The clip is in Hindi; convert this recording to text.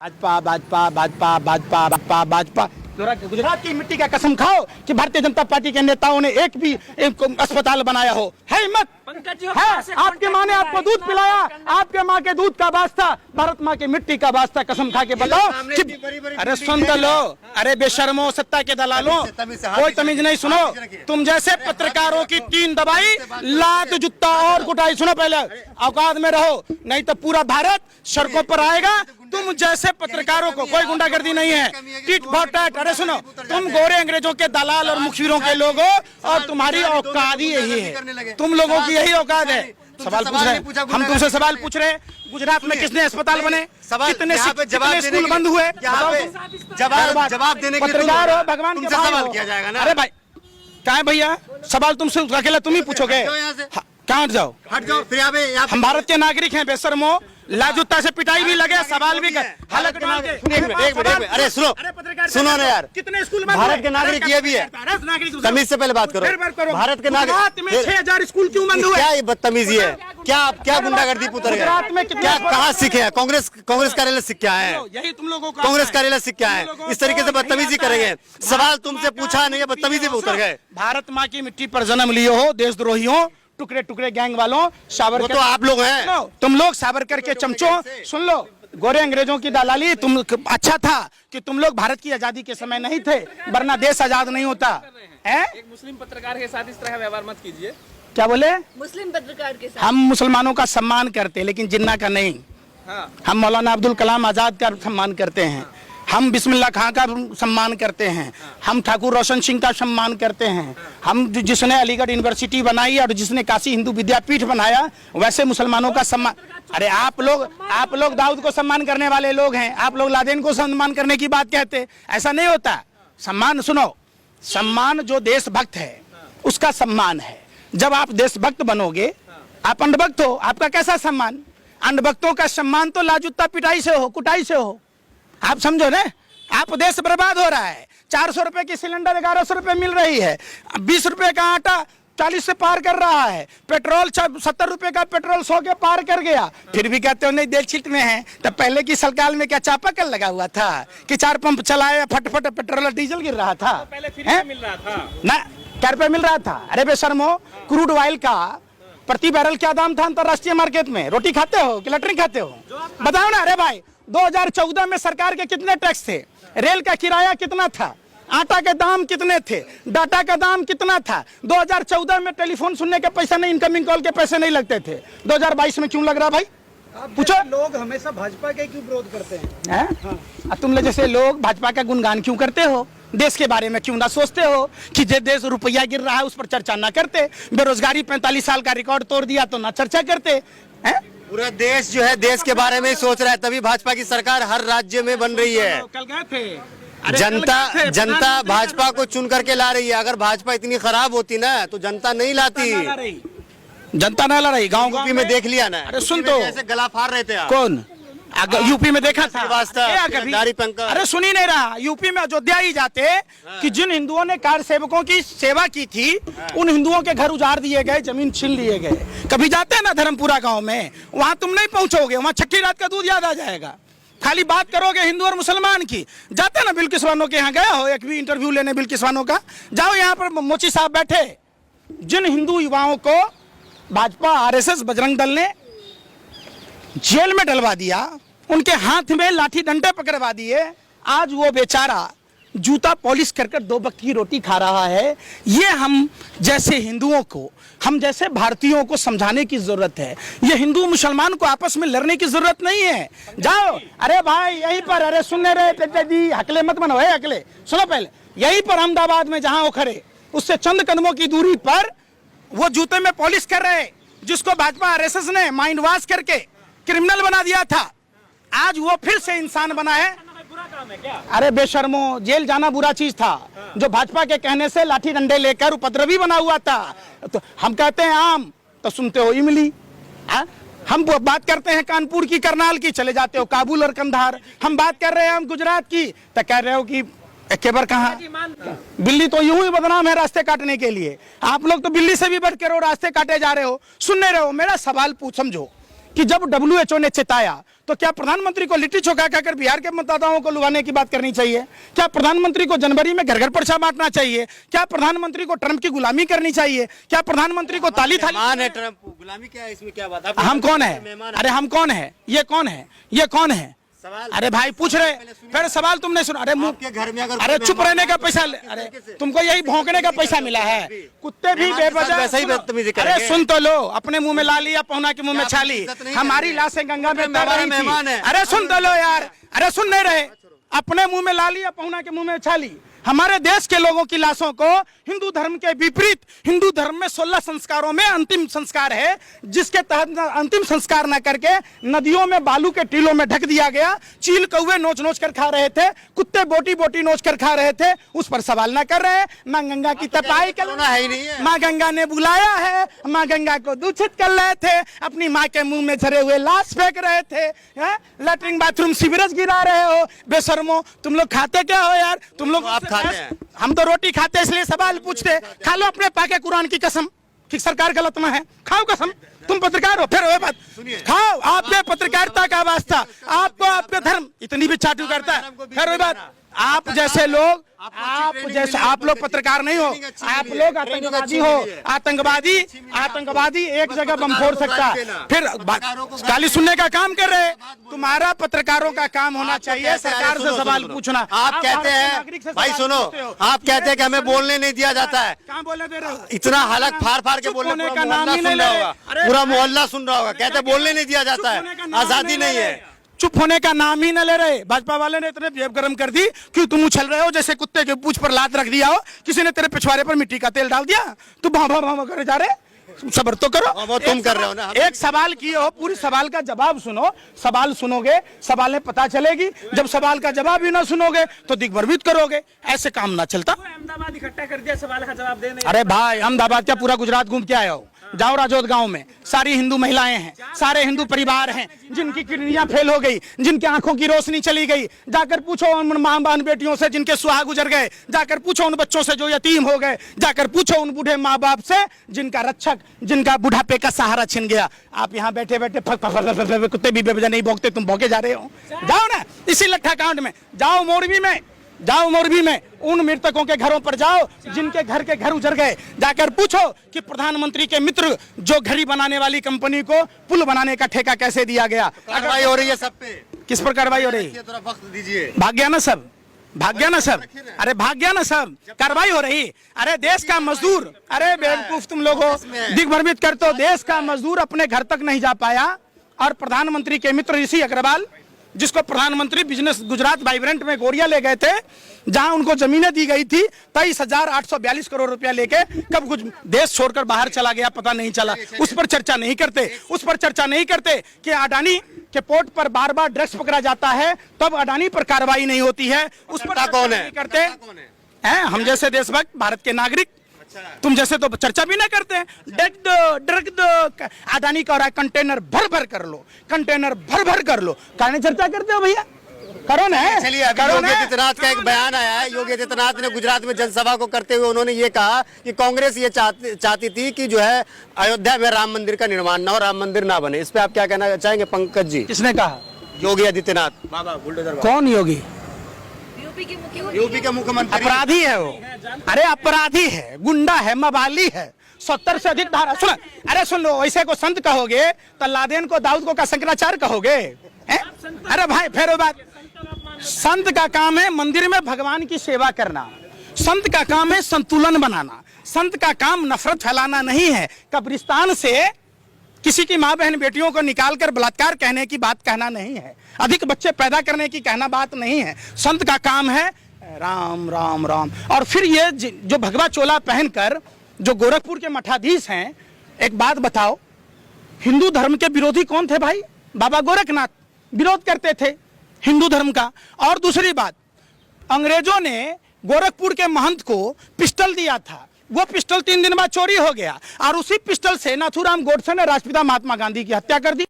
भाजपा भाजपा भाजपा भाजपा भाजपा भाजपा गुजरात की मिट्टी का कसम खाओ कि भारतीय जनता पार्टी के नेताओं ने एक भी अस्पताल बनाया हो, है हिम्मत है? आपकी माँ ने आपको दूध पिलाया, आपके माँ के दूध का वास्ता, भारत माँ की मिट्टी का वास्ता कसम खा के बताओ कि अरे सुन तो लो, अरे बेशर्मो सत्ता के दलालों, कोई तमीज नहीं। सुनो, तुम जैसे पत्रकारों की टीन दबाई, लात जूता और कुटाई। सुनो, पहले औकात में रहो, नहीं तो पूरा भारत सड़कों पर आएगा। तुम जैसे पत्रकारों को कोई गुंडागर्दी नहीं है, टिट फॉर टैट। अरे सुनो, तुम गोरे अंग्रेजों के दलाल और मुखबिरों के लोग हो और तुम्हारी औकात ही यही है, तुम लोगों की यही औकात है। सवाल पूछ रहे हैं हम, तुमसे सवाल पूछ रहे हैं, गुजरात में किसने अस्पताल बने, कितने स्कूल बंद हुए? जवाब देने के लिए पत्रकार हो, भगवान के सवाल किया जाएगा ना। अरे भाई क्या है भैया, सवाल तुमसे अकेला तुम ही पूछोगे? कहाँ हट जाओ, हट जाओ फिर। हम भारत के नागरिक हैं बेशर्मो, लाजूता से पिटाई भी लगे, सवाल भी कर। अरे सुनो ना यार, कितने स्कूल भारत के नागरिक ये भी है। तमीज से पहले बात करो। भारत के नागरिक में 6000 स्कूल क्यों बंद हुए? क्या ये बदतमीजी है? क्या गुंडागर्दी पुत्र है? क्या कहाँ सीखे हैं? कांग्रेस कार्यालय सीख क्या है? यही तुम लोगों का कांग्रेस कार्यालय सीख क्या है? इस तरीके से बदतमीजी करेंगे? सवाल तुमसे पूछा नहीं है, बदतमीजी पे उतर गए। भारत माँ की मिट्टी पर जन्म लिए हो, देशद्रोही हो, टुकड़े टुकड़े गैंग वालों, सावरकर तो आप लोग हैं, तुम लोग सावरकर के चमचों। सुन लो, गोरे अंग्रेजों की दलाली, तुम अच्छा था कि तुम लोग भारत की आजादी के समय नहीं थे, वरना देश आजाद नहीं होता है। एक मुस्लिम पत्रकार के साथ इस तरह व्यवहार मत कीजिए। क्या बोले? मुस्लिम पत्रकार के साथ हम मुसलमानों का सम्मान करते हैं, लेकिन जिन्ना का नहीं। हाँ। हम मौलाना अब्दुल कलाम आजाद का सम्मान करते हैं, हम बिस्मिल्लाह खां का सम्मान करते हैं, हम ठाकुर रोशन सिंह का सम्मान करते हैं, हम जिसने अलीगढ़ यूनिवर्सिटी बनाई और जिसने काशी हिंदू विद्यापीठ बनाया, वैसे मुसलमानों का सम्मान। अरे आप लोग दाऊद को सम्मान करने वाले लोग हैं, आप लोग लादेन को सम्मान करने की बात कहते, ऐसा नहीं होता। सम्मान, सुनो, सम्मान जो देशभक्त है उसका सम्मान है। जब आप देशभक्त बनोगे, आप अंधभक्त हो, आपका कैसा सम्मान? अंधभक्तों का सम्मान तो लाजूता पिटाई से हो, कुटाई से हो। आप समझो ना, आप देश बर्बाद हो रहा है। 400 रुपए की सिलेंडर 1100 रुपए मिल रही है, 20 रुपए का आटा 40 से पार कर रहा है, पेट्रोल 70 रुपए का पेट्रोल 100 के पार कर गया, फिर भी कहते हो नहीं देश छिट में है। तब पहले की सरकार में क्या चापाकल लगा हुआ था कि 4 पंप चलाए, फटफट पेट्रोल और डीजल गिर रहा था? पहले फ्री में मिल रहा था ना, क्या रुपए मिल रहा था? अरे बेशर्मो, क्रूड ऑयल का प्रति बैरल क्या दाम था अंतरराष्ट्रीय मार्केट में? रोटी खाते हो कि लटरी खाते हो? बताओ ना। अरे भाई, 2014 में सरकार के कितने टैक्स थे? रेल का किराया कितना था? आटा के दाम कितने थे? डाटा का दाम कितना था? 2014 में टेलीफोन सुनने के पैसे नहीं, इनकमिंग कॉल के पैसे नहीं लगते थे। 2022 में क्यों लग रहा भाई? पूछो। लोग हमेशा भाजपा के क्यों विरोध करते हैं? हाँ? तुम लोग जैसे लोग भाजपा का गुणगान क्यों करते हो? देश के बारे में क्यों ना सोचते हो कि जे देश रुपया गिर रहा है उस पर चर्चा ना करते? बेरोजगारी 45 साल का रिकॉर्ड तोड़ दिया तो ना चर्चा करते हैं? पूरा देश जो है देश के बारे में ही सोच रहा है, तभी भाजपा की सरकार हर राज्य में बन रही है। कल गए थे, जनता भाजपा को चुन करके ला रही है। अगर भाजपा इतनी खराब होती ना तो जनता नहीं लाती। जनता ना ला रही। गाँव यूपी में देख लिया ना। अरे सुन तो, ऐसे गला फाड़ रहे थे आप। कौन? यूपी में देखा था? अरे सुन ही नहीं रहा। यूपी में अयोध्या ही जाते कि जिन हिंदुओं ने कार सेवकों की सेवा की थी, उन हिंदुओं के घर उजाड़ दिए गए, जमीन छीन लिए गए। कभी जाते हैं ना धर्मपुरा गांव में, वहां तुम नहीं पहुंचोगे, वहां छठी रात का दूध याद आ जाएगा। खाली बात करोगे हिंदू और मुसलमान की। जाते ना बिल्किस बानो के यहाँ, गया हो एक भी इंटरव्यू लेने बिल्किस बानो का? जाओ, यहाँ पर मोची साहब बैठे। जिन हिंदू युवाओं को भाजपा, RSS, बजरंग दल ने जेल में डलवा दिया, उनके हाथ में लाठी डंडे पकड़वा दिए, आज वो बेचारा जूता पॉलिश कर 2 वक्त की रोटी खा रहा है। ये हम जैसे हिंदुओं को, हम जैसे भारतीयों को समझाने की जरूरत है। ये हिंदू मुसलमान को आपस में लड़ने की जरूरत नहीं है। जाओ, अरे भाई यहीं पर, अरे सुनने रहे जी, हकले मत बनो, है हकले। सुनो पहले, यहीं पर अहमदाबाद में जहां वो खड़े, उससे चंद कदमों की दूरी पर वो जूते में पॉलिश कर रहे, जिसको भाजपा RSS ने माइंड वॉश करके क्रिमिनल बना दिया था, आज वो फिर से इंसान बना है। अरे बेशर्मो, जेल जाना बुरा चीज था। जो भाजपा के कहने से लाठी डंडे लेकर उपद्रवी बना हुआ था, तो हम कहते हैं आम तो सुनते हो इमली। हम बात करते हैं कानपुर की, करनाल की, चले जाते हो काबुल और कंधार। हम बात कर रहे हैं हम गुजरात की, तो कह रहे हो कि केबर कहाँ? बिल्ली तो यूं ही बदनाम है रास्ते काटने के लिए। आप लोग तो बिल्ली से भी बढ़ के रास्ते काटे जा रहे हो। सुन नहीं रहे हो? मेरा सवाल समझो कि जब WHO ने चेताया तो क्या प्रधानमंत्री को लिट्टी चोखा खाकर बिहार के मतदाताओं को लुभाने की बात करनी चाहिए? क्या प्रधानमंत्री को जनवरी में घर घर पर्चा बांटना चाहिए? क्या प्रधानमंत्री को ट्रंप की गुलामी करनी चाहिए? क्या प्रधानमंत्री को ताली थाली? मेहमान है ट्रंप, गुलामी क्या है इसमें, क्या बात है? हम कौन है? अरे हम कौन है? ये कौन है? ये कौन है? अरे भाई पूछ रहे, फिर सवाल तुमने सुना? अरे मुंह आपके घर में अगर अरे चुप रहने का पैसा, अरे तुमको यही भौंकने का पैसा मिला है? कुत्ते भी बेवजह वैसे ही बदतमीजी करेंगे। अरे सुन तो लो, अपने मुंह में ला लिया, पहुना के मुंह में छाली। हमारी लाशें गंगा में तैर रही थी। मेहमान है। अरे सुन तो लो यार, अरे सुन नहीं रहे, अपने मुंह में ला लिया, पहुना के मुंह में छाली। हमारे देश के लोगों की लाशों को हिंदू धर्म के विपरीत, हिंदू धर्म में 16 संस्कारों में अंतिम संस्कार है, जिसके तहत अंतिम संस्कार न करके नदियों में बालू के टीलों में ढक दिया गया। चील कौवे नोच नोच कर खा रहे थे, कुत्ते बोटी बोटी नोच कर खा रहे थे, उस पर सवाल न कर रहे। माँ गंगा की तपाई करना है ही नहीं है। माँ गंगा ने बुलाया है, माँ गंगा को दूषित कर रहे थे, अपनी माँ के मुंह में झरे हुए लाश फेंक रहे थे, लैट्रिन बाथरूम सीवरेज गिरा रहे हो। बेशर्मो, तुम लोग खाते क्या हो यार? तुम लोग हम तो रोटी खाते इसलिए सवाल पूछते। खा लो अपने पाके कुरान की कसम कि सरकार गलत में है, खाओ कसम। तुम पत्रकार हो, फिर वो बात खाओ। आपके पत्रकारिता का वास्ता, आपको आपका धर्म इतनी भी चाटू करता है, फिर वो बात। आप जैसे लोग, आप लोग पत्रकार नहीं हो, आप लोग आतंकवादी हो। आतंकवादी एक जगह बम फोड़ सकता है, फिर गाली सुनने का काम कर रहे। तुम्हारा पत्रकारों का काम होना चाहिए सरकार से सवाल पूछना। आप कहते हैं, भाई सुनो, आप कहते हैं कि हमें बोलने नहीं दिया जाता है। कहाँ बोलने दे रहे हो? इतना हलक फाड़ फाड़ के बोलने का नाम ही नहीं ले रहे। पूरा मोहल्ला सुन रहा होगा, कहते बोलने नहीं दिया जाता है, आजादी नहीं है। चुप होने का नाम ही न ले रहे। भाजपा वाले ने इतने जेब गर्म कर दी कि तुम उछल रहे हो जैसे कुत्ते के पूंछ पर लात रख दिया हो, किसी ने तेरे पिछवाड़े पर मिट्टी का तेल डाल दिया, तू भाव भाव भाव करे जा रहे। सबर तो करो, वो तुम कर रहे हो ना। एक सवाल किए हो, पूरी सवाल का जवाब सुनो। सवाल सुनोगे, सवाल में पता चलेगी। जब सवाल का जवाब ही ना सुनोगे तो दिग्भ्रमित करोगे। ऐसे काम ना चलता। अहमदाबाद इकट्ठा कर दिया सवाल का जवाब देने। अरे भाई, अहमदाबाद क्या पूरा गुजरात घूम के आए हो? जाओ राजौद गांव में, सारी हिंदू महिलाएं हैं, सारे हिंदू परिवार हैं, जिनकी किडनियां फेल हो गई, जिनके आंखों की रोशनी चली गई। जाकर पूछो उन मां बहन बेटियों से जिनके सुहाग गुजर गए, जाकर पूछो उन बच्चों से जो यतीम हो गए, जाकर पूछो उन बूढ़े माँ बाप से जिनका रक्षक, जिनका बुढ़ापे का सहारा छिन गया। आप यहाँ बैठे बैठे कुत्ते भी बेवजह नहीं भौंकते, तुम भौंके जा रहे हो। जाओ ना इसी लट्ठा कांड में, जाओ मोरबी में, जाओ मोरबी में उन मृतकों के घरों पर जाओ जिनके घर के घर उजड़ गए। जाकर पूछो कि प्रधानमंत्री के मित्र जो घड़ी बनाने वाली कंपनी को पुल बनाने का ठेका कैसे दिया गया। कार्रवाई हो रही है सब पे। किस पर कार्रवाई हो रही है? थोड़ा वक्त दीजिए। भाग गया ना सब, भाग गया ना सब, अरे भाग गया ना सब, कार्रवाई हो रही। अरे देश का मजदूर, अरे बेवकूफ तुम लोगों, दिग्भ्रमित कर तो देश का मजदूर अपने घर तक नहीं जा पाया, और प्रधानमंत्री के मित्र ऋषि अग्रवाल, जिसको प्रधानमंत्री बिजनेस गुजरात वाइब्रेंट में गोरिया ले गए थे, जहां उनको जमीनें दी गई थी, 23,842 करोड़ रुपया लेके कब कुछ देश छोड़कर बाहर चला गया पता नहीं चला। उस पर चर्चा नहीं करते, उस पर चर्चा नहीं करते कि अडानी के पोर्ट पर बार बार ड्रग्स पकड़ा जाता है, तब अडानी पर कार्रवाई नहीं होती है। उस पर कौन है? नहीं करते हैं हम जैसे देशभक्त भारत के नागरिक, तुम जैसे तो चर्चा भी ना करते हैं। ड्रग दो, अडानी का हो रहा है कंटेनर भर भर कर लो, कंटेनर भर भर कर लो, कहने चर्चा करते हो भैया, करो ना। चलिए, अभी योगी आदित्यनाथ का एक बयान आया है। योगी आदित्यनाथ ने गुजरात में जनसभा को करते हुए उन्होंने ये कहा कि कांग्रेस ये चाहती थी कि जो है अयोध्या में राम मंदिर का निर्माण ना हो, राम मंदिर ना बने। इस पे आप क्या कहना चाहेंगे पंकज जी? किसने कहा? योगी आदित्यनाथ। कौन योगी? यूपी के मुख्यमंत्री। अपराधी है वो, अरे अपराधी है, गुंडा है, मवाली है, 70 से अधिक धारा। सुन, अरे सुन लो, ऐसे को संत कहोगे तो लादेन को दाऊद को का शंकराचार्य कहोगे? अरे भाई फिर बात, संत का काम है मंदिर में भगवान की सेवा करना, संत का काम है संतुलन बनाना, संत का काम नफरत फैलाना नहीं है। कब्रिस्तान से किसी की माँ बहन बेटियों को निकालकर बलात्कार कहने की बात कहना नहीं है, अधिक बच्चे पैदा करने की कहना बात नहीं है। संत का काम है राम राम राम। और फिर ये जो भगवा चोला पहनकर जो गोरखपुर के मठाधीश हैं, एक बात बताओ, हिंदू धर्म के विरोधी कौन थे भाई? बाबा गोरखनाथ विरोध करते थे हिंदू धर्म का। और दूसरी बात, अंग्रेजों ने गोरखपुर के महंत को पिस्टल दिया था, वो पिस्टल 3 दिन बाद चोरी हो गया, और उसी पिस्टल से नाथूराम गोडसे ने राष्ट्रपिता महात्मा गांधी की हत्या कर दी।